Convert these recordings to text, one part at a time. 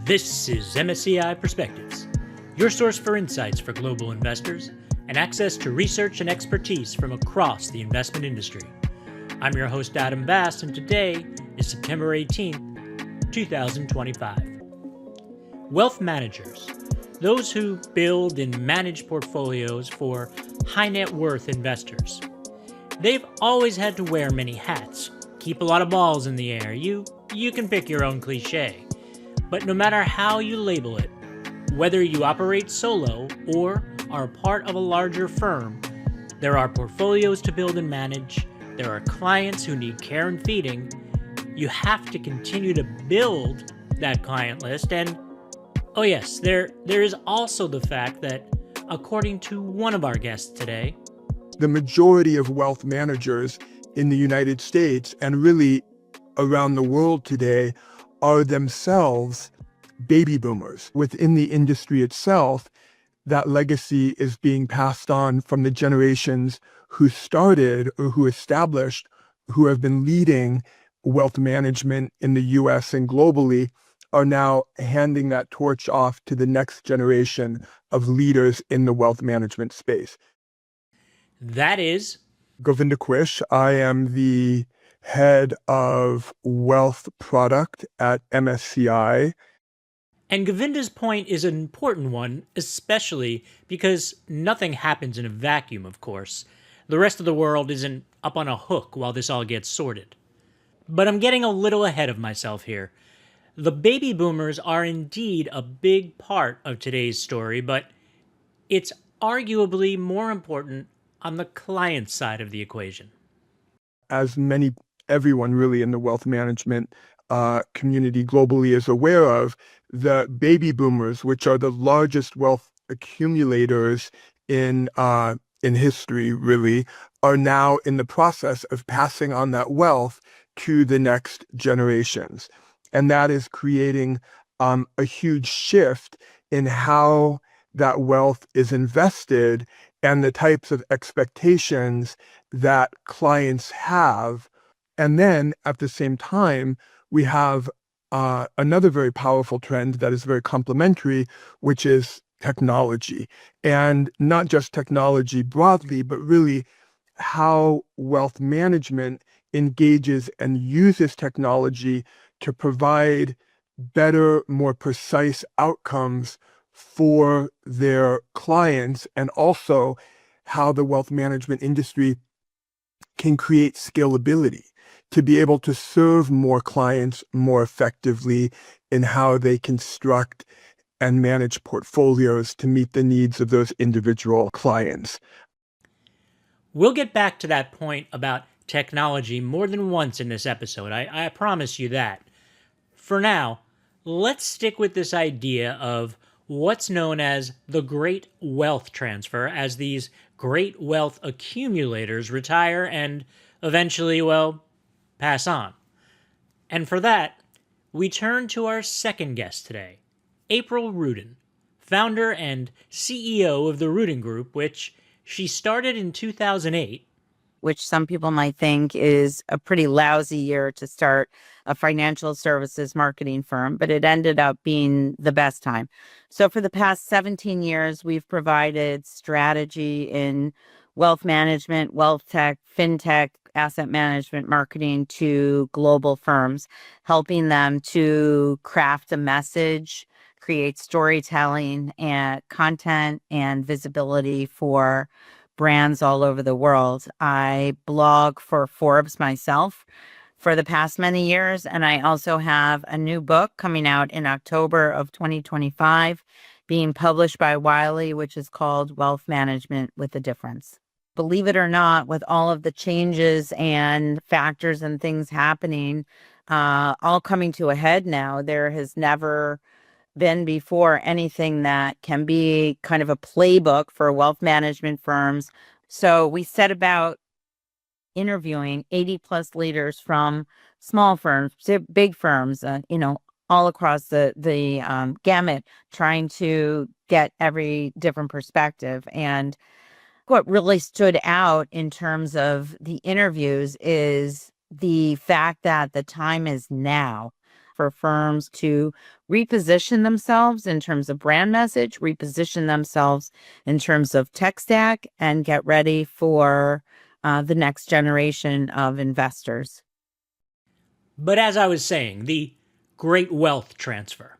This is MSCI Perspectives, your source for insights for global investors and access to research and expertise from across the investment industry. I'm your host, Adam Bass, and today is September 18th, 2025. Wealth managers, those who build and manage portfolios for high net worth investors. They've always had to wear many hats, keep a lot of balls in the air. You can pick your own cliche. But no matter how you label it, whether you operate solo or are part of a larger firm, there are portfolios to build and manage, there are clients who need care and feeding, you have to continue to build that client list, and oh yes, there is also the fact that, according to one of our guests today, the majority of wealth managers in the United States and really around the world today are themselves baby boomers. Within the industry itself, that legacy is being passed on from the generations who started or who established, who have been leading wealth management in the US and globally, are now handing that torch off to the next generation of leaders in the wealth management space. That is Govinda Quish. I am the head of wealth product at MSCI. And Govinda's point is an important one, especially because nothing happens in a vacuum, of course. The rest of the world isn't up on a hook while this all gets sorted. But I'm getting a little ahead of myself here. The baby boomers are indeed a big part of today's story, but it's arguably more important on the client side of the equation. As everyone really in the wealth management community globally is aware of, the baby boomers, which are the largest wealth accumulators in history, really, are now in the process of passing on that wealth to the next generations. And that is creating a huge shift in how that wealth is invested and the types of expectations that clients have. And then at the same time, we have another very powerful trend that is very complementary, which is technology. And not just technology broadly, but really how wealth management engages and uses technology to provide better, more precise outcomes for their clients, and also how the wealth management industry can create scalability to be able to serve more clients more effectively in how they construct and manage portfolios to meet the needs of those individual clients. We'll get back to that point about technology more than once in this episode. I promise you that. For now, let's stick with this idea of what's known as the great wealth transfer, as these great wealth accumulators retire and eventually, pass on. And for that, we turn to our second guest today, April Rudin, founder and CEO of the Rudin Group, which she started in 2008. Which some people might think is a pretty lousy year to start a financial services marketing firm, but it ended up being the best time. So for the past 17 years, we've provided strategy in wealth management, wealth tech, fintech, asset management, marketing to global firms, helping them to craft a message, create storytelling and content and visibility for brands all over the world. I blog for Forbes myself for the past many years, and I also have a new book coming out in October of 2025, being published by Wiley, which is called Wealth Management with a Difference. Believe it or not, with all of the changes and factors and things happening, all coming to a head now, there has never been before anything that can be kind of a playbook for wealth management firms. So we set about interviewing 80 plus leaders from small firms to big firms, all across the gamut, trying to get every different perspective. And what really stood out in terms of the interviews is the fact that the time is now. for firms to reposition themselves in terms of brand message, reposition themselves in terms of tech stack, and get ready for the next generation of investors. But as I was saying, the great wealth transfer.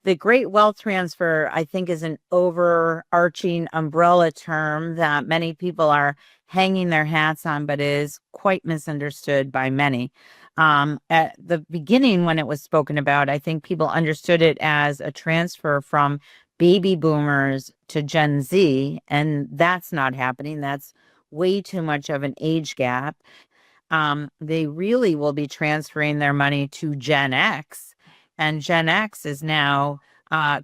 The great wealth transfer, I think, is an overarching umbrella term that many people are hanging their hats on, but is quite misunderstood by many. At the beginning, when it was spoken about, I think people understood it as a transfer from baby boomers to Gen Z, and that's not happening. That's way too much of an age gap. They really will be transferring their money to Gen X, and Gen X is now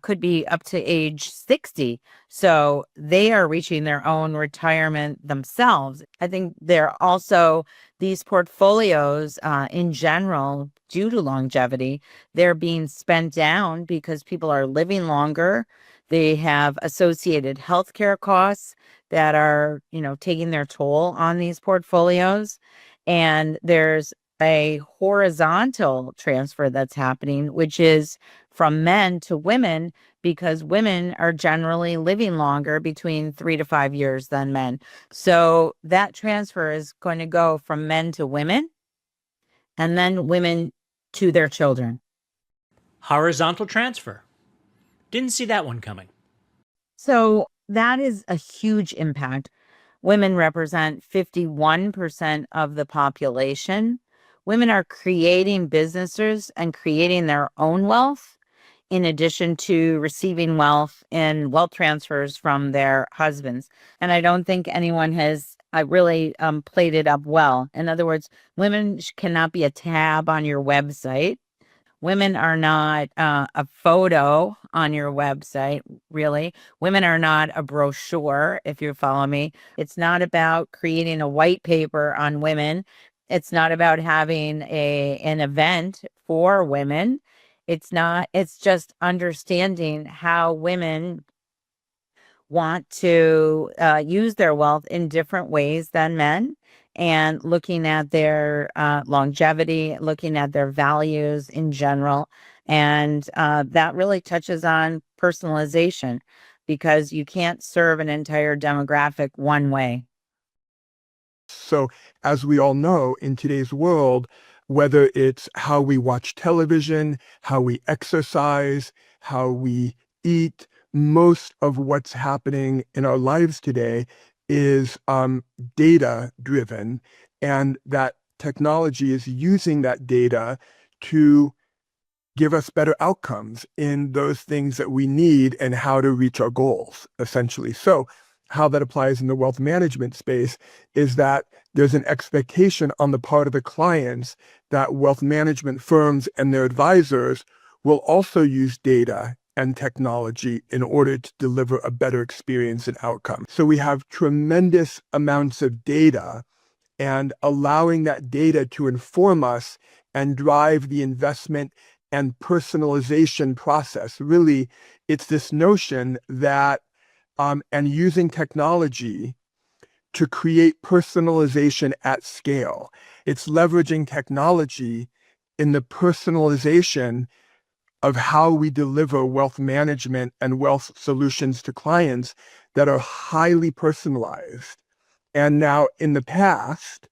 could be up to age 60. So they are reaching their own retirement themselves. I think they're also these portfolios in general, due to longevity, they're being spent down because people are living longer. They have associated healthcare costs that are, taking their toll on these portfolios. And there's a horizontal transfer that's happening, which is from men to women, because women are generally living longer, between 3 to 5 years, than men. So that transfer is going to go from men to women, and then women to their children. Horizontal transfer. Didn't see that one coming. So that is a huge impact. Women represent 51% of the population. Women are creating businesses and creating their own wealth, in addition to receiving wealth in wealth transfers from their husbands. And I don't think anyone has really played it up well. In other words, women cannot be a tab on your website. Women are not a photo on your website, really. Women are not a brochure, if you follow me. It's not about creating a white paper on women. It's not about having an event for women. It's just understanding how women want to use their wealth in different ways than men, and looking at their longevity, looking at their values in general. And that really touches on personalization, because you can't serve an entire demographic one way. So, as we all know, in today's world, whether it's how we watch television, how we exercise, how we eat, most of what's happening in our lives today is data driven, and that technology is using that data to give us better outcomes in those things that we need and how to reach our goals, essentially. So how that applies in the wealth management space is that there's an expectation on the part of the clients that wealth management firms and their advisors will also use data and technology in order to deliver a better experience and outcome. So we have tremendous amounts of data, and allowing that data to inform us and drive the investment and personalization process. Really, it's this notion that and using technology to create personalization at scale. It's leveraging technology in the personalization of how we deliver wealth management and wealth solutions to clients that are highly personalized. And now in the past,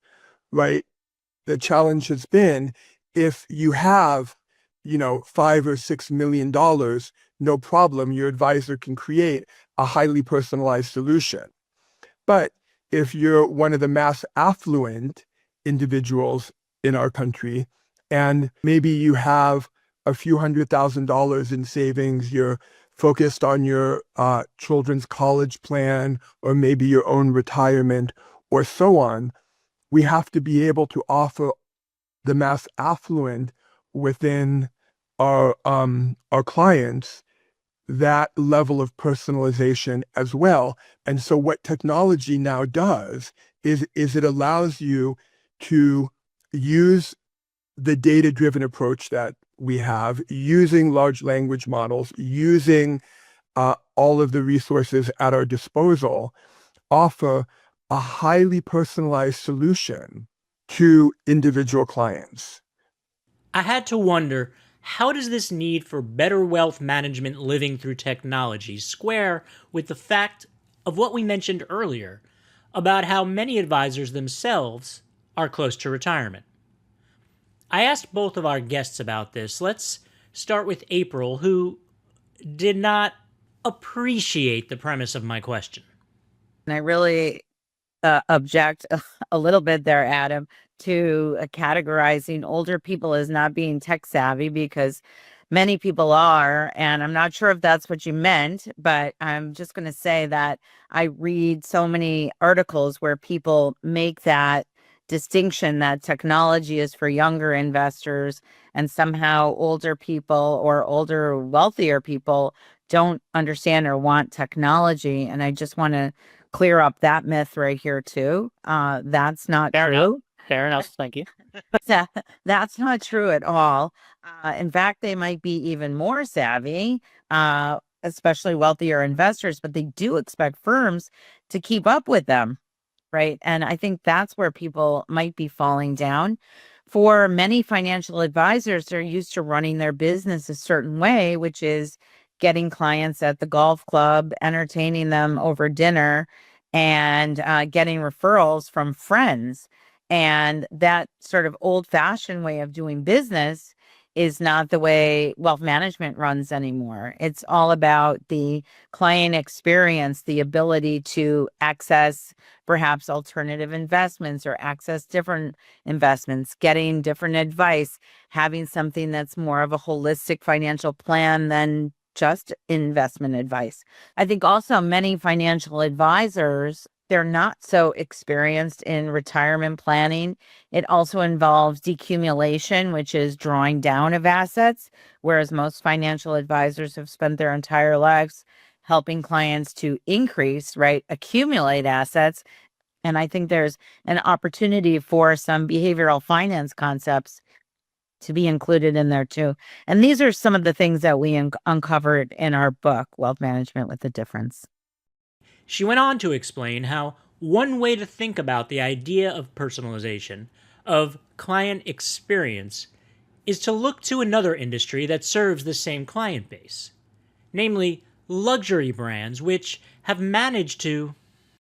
right, the challenge has been, if you have, $5 or $6 million, no problem, your advisor can create a highly personalized solution. But if you're one of the mass affluent individuals in our country, and maybe you have a few $100,000 in savings, you're focused on your children's college plan, or maybe your own retirement, or so on, we have to be able to offer the mass affluent within our clients that level of personalization as well. And so what technology now does is it allows you to use the data-driven approach that we have, using large language models, using all of the resources at our disposal, offer a highly personalized solution to individual clients. I had to wonder how does this need for better wealth management living through technology square with the fact of what we mentioned earlier about how many advisors themselves are close to retirement? I asked both of our guests about this. Let's start with April, who did not appreciate the premise of my question. And I really object a little bit there, Adam, to categorizing older people as not being tech savvy, because many people are. And I'm not sure if that's what you meant, but I'm just going to say that I read so many articles where people make that distinction that technology is for younger investors and somehow older people or older, wealthier people don't understand or want technology. And I just want to clear up that myth right here too. That's not true. Fair enough. Thank you. That's not true at all. In fact, they might be even more savvy, especially wealthier investors, but they do expect firms to keep up with them, right? And I think that's where people might be falling down. For many financial advisors, they're used to running their business a certain way, which is getting clients at the golf club, entertaining them over dinner, and getting referrals from friends. And that sort of old-fashioned way of doing business is not the way wealth management runs anymore. It's all about the client experience, the ability to access perhaps alternative investments or access different investments, getting different advice, having something that's more of a holistic financial plan than just investment advice. I think also many financial advisors, they're not so experienced in retirement planning. It also involves decumulation, which is drawing down of assets, whereas most financial advisors have spent their entire lives helping clients to increase, right, accumulate assets. And I think there's an opportunity for some behavioral finance concepts to be included in there too. And these are some of the things that we uncovered in our book, Wealth Management with a Difference. She went on to explain how one way to think about the idea of personalization, of client experience, is to look to another industry that serves the same client base, namely luxury brands, which have managed to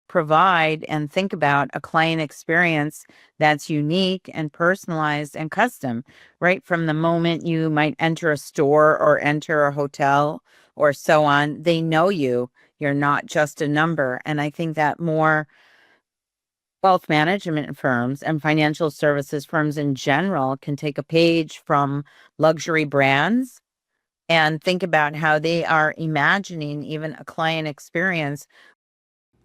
provide and think about a client experience that's unique and personalized and custom, right from the moment you might enter a store or enter a hotel or so on. They know you. You're not just a number. And I think that more wealth management firms and financial services firms in general can take a page from luxury brands and think about how they are imagining even a client experience.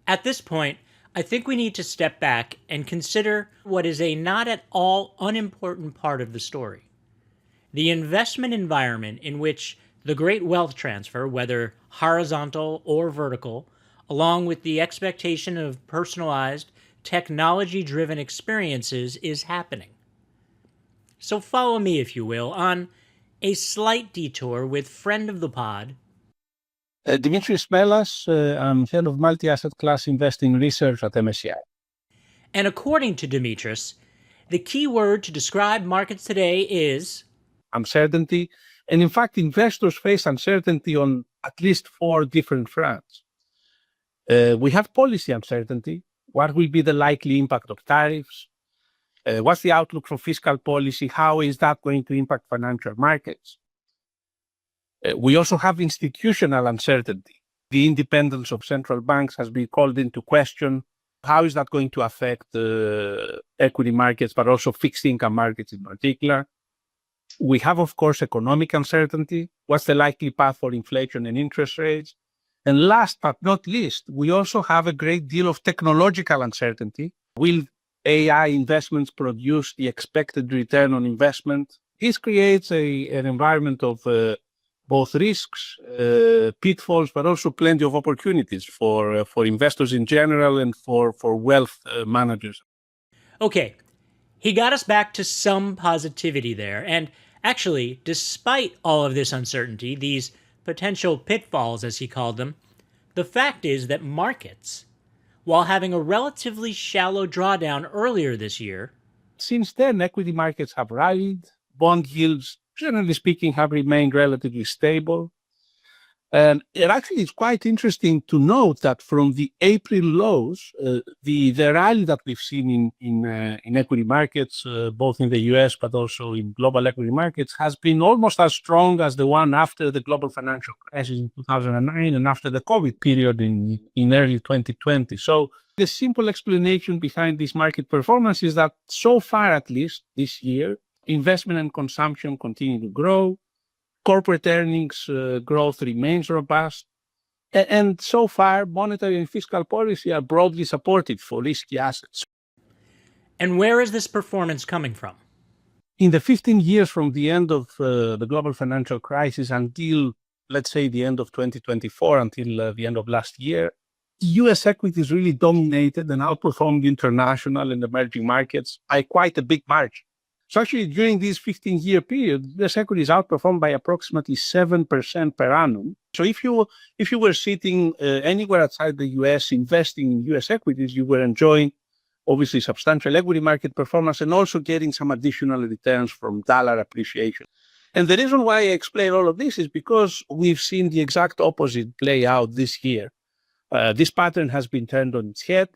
At this point, I think we need to step back and consider what is a not at all unimportant part of the story. The investment environment in which the great wealth transfer, whether horizontal or vertical, along with the expectation of personalized, technology-driven experiences, is happening. So follow me, if you will, on a slight detour with friend of the pod, Dimitris, Melas, I'm head of multi-asset class investing research at MSCI. And according to Dimitris, the key word to describe markets today is uncertainty. And in fact, investors face uncertainty on at least 4 different fronts. We have policy uncertainty. What will be the likely impact of tariffs? What's the outlook for fiscal policy? How is that going to impact financial markets? We also have institutional uncertainty. The independence of central banks has been called into question. How is that going to affect the equity markets, but also fixed income markets in particular? We have, of course, economic uncertainty. What's the likely path for inflation and interest rates? And last but not least, we also have a great deal of technological uncertainty. Will AI investments produce the expected return on investment? This creates an environment of both risks, pitfalls, but also plenty of opportunities for investors in general and for wealth managers. Okay, he got us back to some positivity there. And actually, despite all of this uncertainty, these potential pitfalls, as he called them, the fact is that markets, while having a relatively shallow drawdown earlier this year, since then, equity markets have rallied, bond yields generally speaking, have remained relatively stable. And it actually is quite interesting to note that from the April lows, the rally that we've seen in equity markets, both in the US but also in global equity markets, has been almost as strong as the one after the global financial crisis in 2009 and after the COVID period in early 2020. So the simple explanation behind this market performance is that so far, at least this year, investment and consumption continue to grow. Corporate earnings growth remains robust. And so far, monetary and fiscal policy are broadly supportive for risky assets. And where is this performance coming from? In the 15 years from the end of the global financial crisis until, let's say, the end of 2024, until the end of last year, US equities really dominated and outperformed international and emerging markets by quite a big margin. So actually, during this 15-year period, US equities outperformed by approximately 7% per annum. So if you were sitting anywhere outside the US investing in US equities, you were enjoying obviously substantial equity market performance and also getting some additional returns from dollar appreciation. And the reason why I explain all of this is because we've seen the exact opposite play out this year. This pattern has been turned on its head.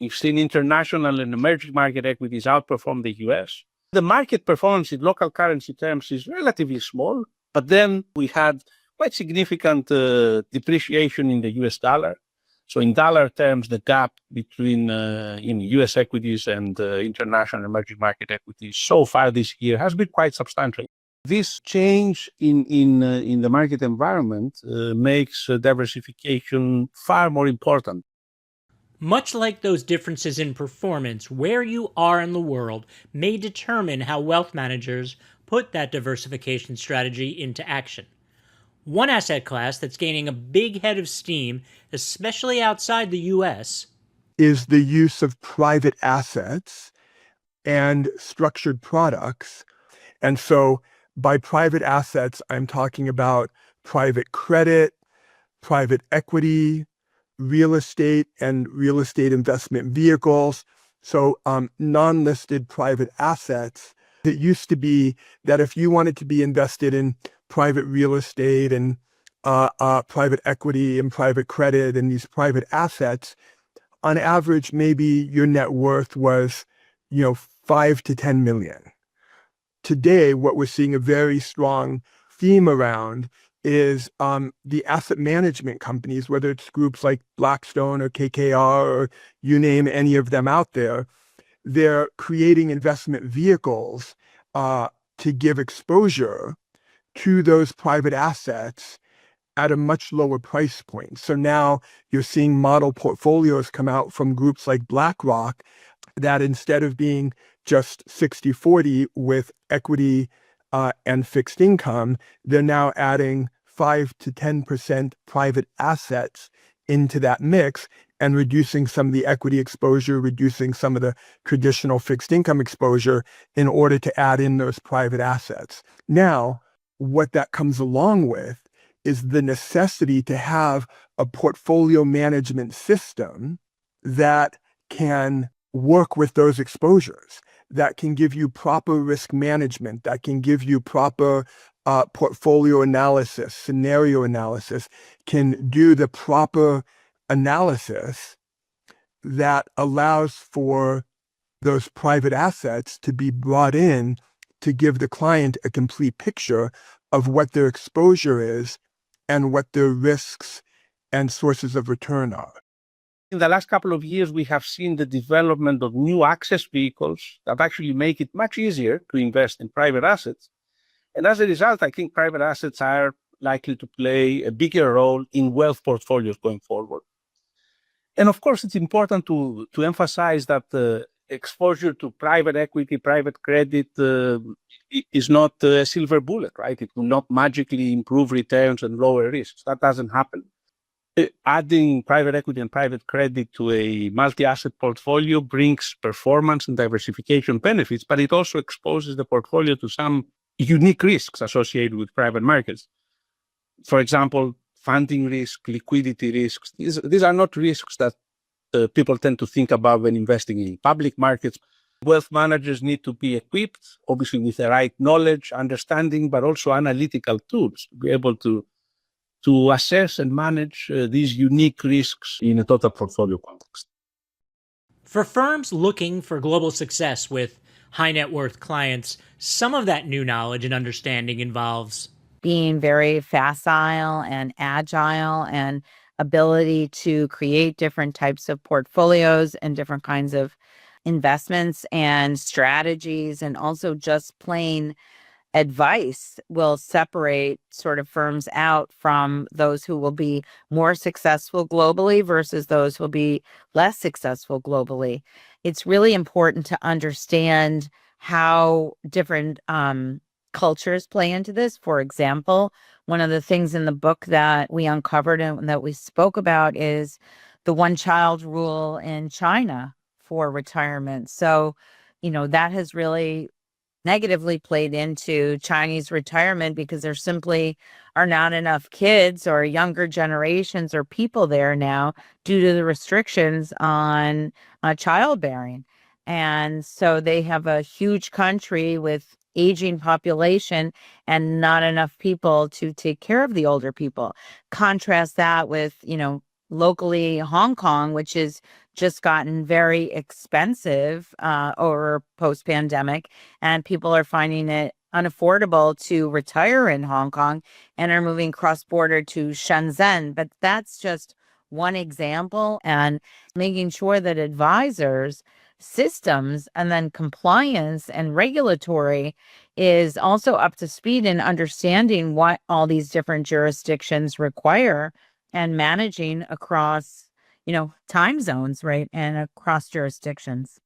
We've seen international and emerging market equities outperform the US. The market performance in local currency terms is relatively small, but then we had quite significant depreciation in the US dollar. So in dollar terms, the gap between US equities and international emerging market equities so far this year has been quite substantial. This change in the market environment makes diversification far more important. Much like those differences in performance, where you are in the world may determine how wealth managers put that diversification strategy into action. One asset class that's gaining a big head of steam, especially outside the US, is the use of private assets and structured products. And so by private assets, I'm talking about private credit, private equity, real estate and real estate investment vehicles. So non-listed private assets. It used to be that if you wanted to be invested in private real estate and private equity and private credit and these private assets, on average, maybe your net worth was, 5 to 10 million. Today, what we're seeing a very strong theme around is the asset management companies, whether it's groups like Blackstone or KKR or you name any of them out there, they're creating investment vehicles to give exposure to those private assets at a much lower price point. So now you're seeing model portfolios come out from groups like BlackRock that instead of being just 60-40 with equity and fixed income, they're now adding 5 to 10% private assets into that mix and reducing some of the equity exposure, reducing some of the traditional fixed income exposure in order to add in those private assets. Now, what that comes along with is the necessity to have a portfolio management system that can work with those exposures, that can give you proper risk management, that can give you proper portfolio analysis, scenario analysis, can do the proper analysis that allows for those private assets to be brought in to give the client a complete picture of what their exposure is and what their risks and sources of return are. In the last couple of years, we have seen the development of new access vehicles that actually make it much easier to invest in private assets. And as a result, I think private assets are likely to play a bigger role in wealth portfolios going forward. And of course, it's important to emphasize that exposure to private equity, private credit is not a silver bullet, right? It will not magically improve returns and lower risks. That doesn't happen. Adding private equity and private credit to a multi-asset portfolio brings performance and diversification benefits, but it also exposes the portfolio to some unique risks associated with private markets. For example, funding risk, liquidity risks. These are not risks that people tend to think about when investing in public markets. Wealth managers need to be equipped, obviously with the right knowledge, understanding, but also analytical tools to be able to assess and manage these unique risks in a total portfolio context. For firms looking for global success with high net worth clients, some of that new knowledge and understanding involves being very facile and agile and ability to create different types of portfolios and different kinds of investments and strategies, and also just plain advice will separate sort of firms out from those who will be more successful globally versus those who will be less successful globally. It's really important to understand how different cultures play into this. For example, one of the things in the book that we uncovered and that we spoke about is the one child rule in China for retirement. So, that has really negatively played into Chinese retirement because there simply are not enough kids or younger generations or people there now due to the restrictions on childbearing. And so they have a huge country with aging population and not enough people to take care of the older people. Contrast that with, locally Hong Kong, which is just gotten very expensive over post-pandemic, and people are finding it unaffordable to retire in Hong Kong and are moving cross-border to Shenzhen. But that's just one example, and making sure that advisors, systems, and then compliance and regulatory is also up to speed in understanding what all these different jurisdictions require and managing across time zones, right, and across jurisdictions.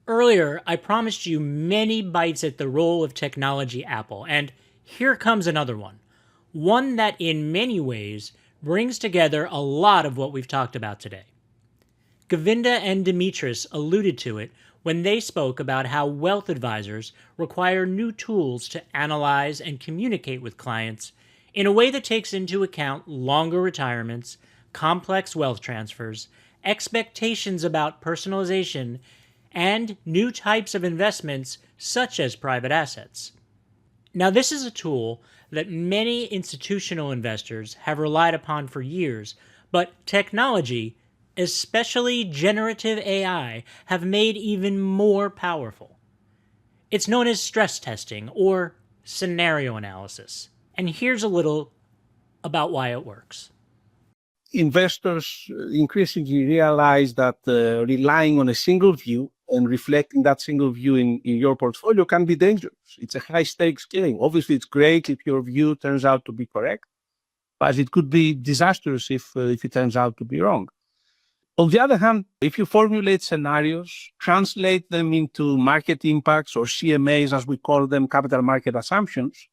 Earlier, I promised you many bites at the role of technology Apple, and here comes another one. One that in many ways brings together a lot of what we've talked about today. Govinda and Dimitris alluded to it when they spoke about how wealth advisors require new tools to analyze and communicate with clients in a way that takes into account longer retirements, complex wealth transfers, expectations about personalization, and new types of investments such as private assets. Now, this is a tool that many institutional investors have relied upon for years, but technology, especially generative AI, have made even more powerful. It's known as stress testing or scenario analysis. And here's a little about why it works. Investors increasingly realize that relying on a single view and reflecting that single view in your portfolio can be dangerous. It's a high stakes game. Obviously, it's great if your view turns out to be correct, but it could be disastrous if it turns out to be wrong. On the other hand, if you formulate scenarios, translate them into market impacts or CMAs, as we call them, capital market assumptions,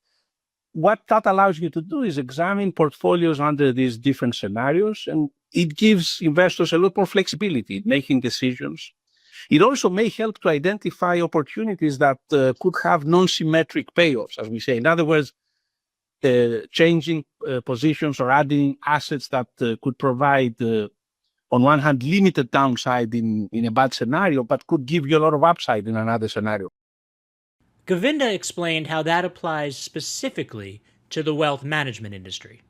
what that allows you to do is examine portfolios under these different scenarios, and it gives investors a lot more flexibility in making decisions. It also may help to identify opportunities that could have non-symmetric payoffs, as we say. In other words, changing positions or adding assets that could provide, on one hand, limited downside in a bad scenario, but could give you a lot of upside in another scenario. Govinda explained how that applies specifically to the wealth management industry.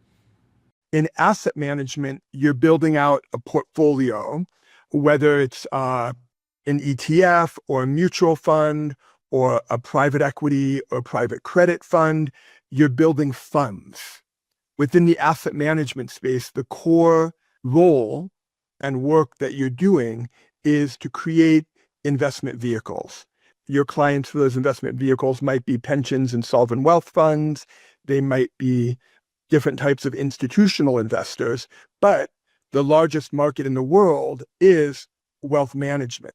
In asset management, you're building out a portfolio, whether it's an ETF or a mutual fund or a private equity or private credit fund. You're building funds. Within the asset management space, the core role and work that you're doing is to create investment vehicles. Your clients for those investment vehicles might be pensions and sovereign wealth funds. They might be different types of institutional investors, but the largest market in the world is wealth management.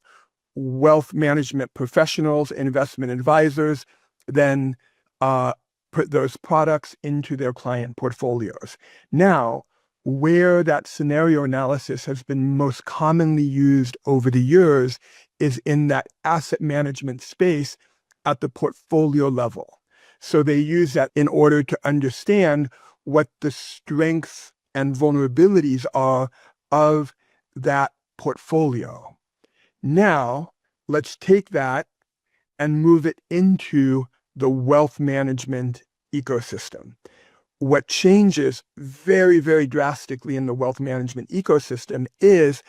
Wealth management professionals, investment advisors, then put those products into their client portfolios. Now, where that scenario analysis has been most commonly used over the years is in that asset management space at the portfolio level. So they use that in order to understand what the strengths and vulnerabilities are of that portfolio. Now, let's take that and move it into the wealth management ecosystem. What changes very, very drastically in the wealth management ecosystem is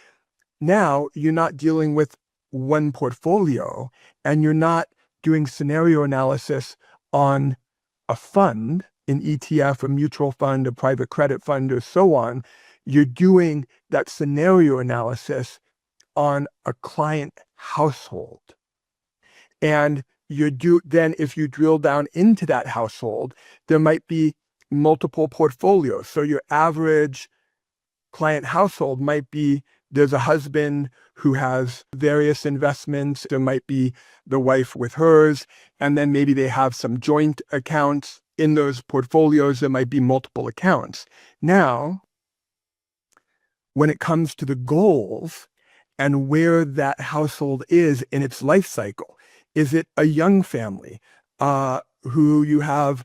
now you're not dealing with one portfolio and you're not doing scenario analysis on a fund, an ETF, a mutual fund, a private credit fund, or so on. You're doing that scenario analysis on a client household. And then if you drill down into that household, there might be multiple portfolios. So your average client household might be, there's a husband who has various investments. There might be the wife with hers, and then maybe they have some joint accounts in those portfolios. There might be multiple accounts. Now, when it comes to the goals and where that household is in its life cycle, is it a young family who you have,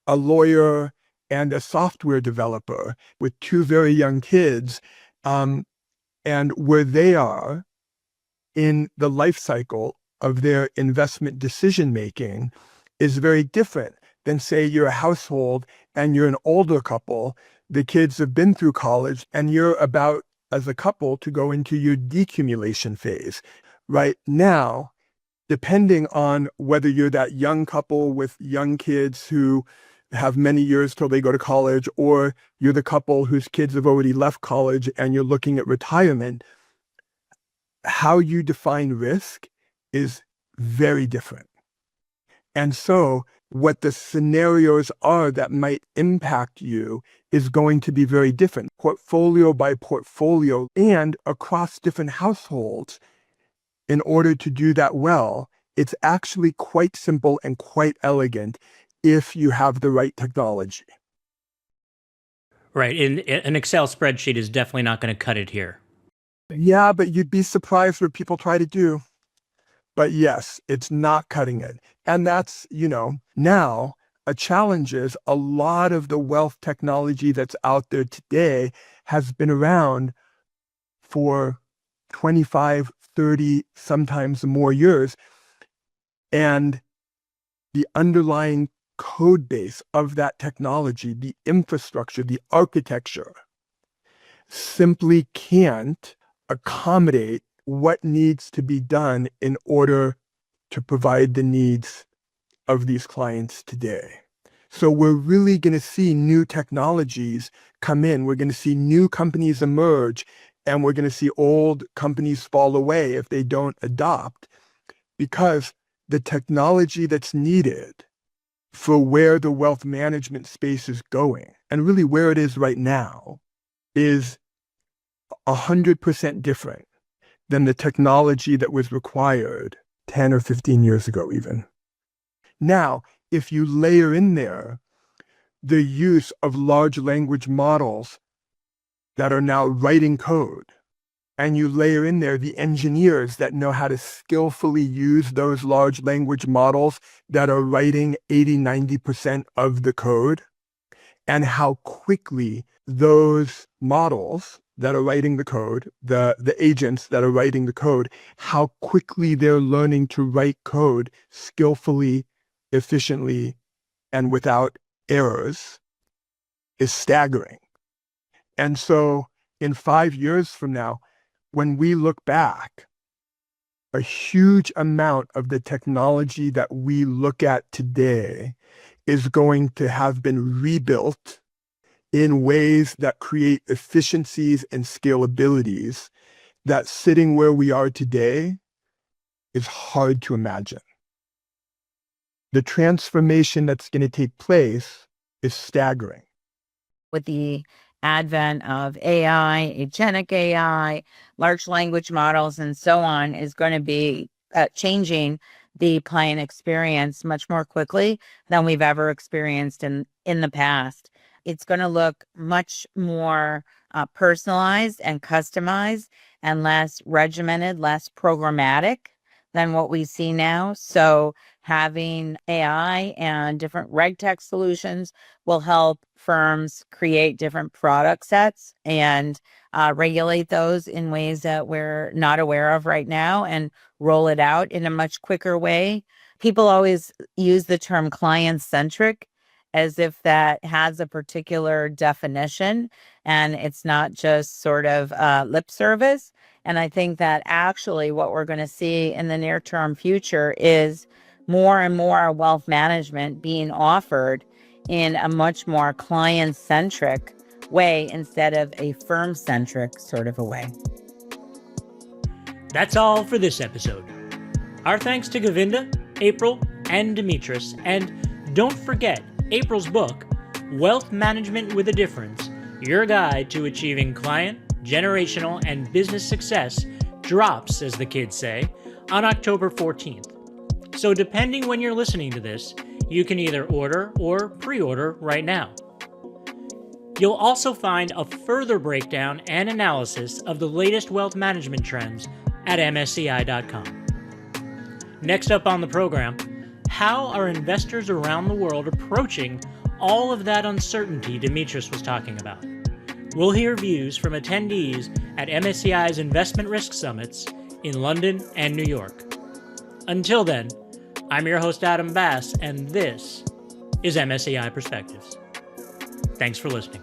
a lawyer and a software developer with two very young kids, and where they are in the life cycle of their investment decision making is very different than, say, you're a household and you're an older couple. The kids have been through college and you're about, as a couple, to go into your decumulation phase. Right now, depending on whether you're that young couple with young kids who have many years till they go to college, or you're the couple whose kids have already left college and you're looking at retirement, how you define risk is very different. And so what the scenarios are that might impact you is going to be very different, portfolio by portfolio and across different households. In order to do that well, it's actually quite simple and quite elegant if you have the right technology. Right. An Excel spreadsheet is definitely not going to cut it here. Yeah, but you'd be surprised what people try to do. But yes, it's not cutting it. And that's, now a challenge is a lot of the wealth technology that's out there today has been around for 25, 30, sometimes more years. And the underlying code base of that technology, the infrastructure, the architecture, simply can't accommodate what needs to be done in order to provide the needs of these clients today. So we're really going to see new technologies come in. We're going to see new companies emerge, and we're going to see old companies fall away if they don't adopt, because the technology that's needed for where the wealth management space is going, and really where it is right now, is 100% different than the technology that was required 10 or 15 years ago even. Now, if you layer in there the use of large language models that are now writing code, and you layer in there the engineers that know how to skillfully use those large language models that are writing 80, 90% of the code, and how quickly those models that are writing the code, the agents that are writing the code, how quickly they're learning to write code skillfully, efficiently, and without errors, is staggering. And so in 5 years from now, when we look back, a huge amount of the technology that we look at today is going to have been rebuilt in ways that create efficiencies and scalabilities that, sitting where we are today, is hard to imagine. The transformation that's going to take place is staggering. With the advent of AI, agentic AI, large language models, and so on, is going to be changing the client experience much more quickly than we've ever experienced in the past. It's going to look much more personalized and customized and less regimented, less programmatic than what we see now. So having AI and different reg tech solutions will help firms create different product sets and regulate those in ways that we're not aware of right now and roll it out in a much quicker way. People always use the term client-centric as if that has a particular definition and it's not just sort of lip service. And I think that actually what we're going to see in the near-term future is more and more wealth management being offered in a much more client-centric way instead of a firm-centric sort of a way. That's all for this episode. Our thanks to Govinda, April, and Dimitris. And don't forget April's book, Wealth Management with a Difference, Your Guide to Achieving Client, Generational, and Business Success, drops, as the kids say, on October 14th. So depending when you're listening to this, you can either order or pre-order right now. You'll also find a further breakdown and analysis of the latest wealth management trends at msci.com. Next up on the program, how are investors around the world approaching all of that uncertainty Dimitris was talking about? We'll hear views from attendees at MSCI's Investment Risk Summits in London and New York. Until then, I'm your host Adam Bass, and this is MSCI Perspectives. Thanks for listening.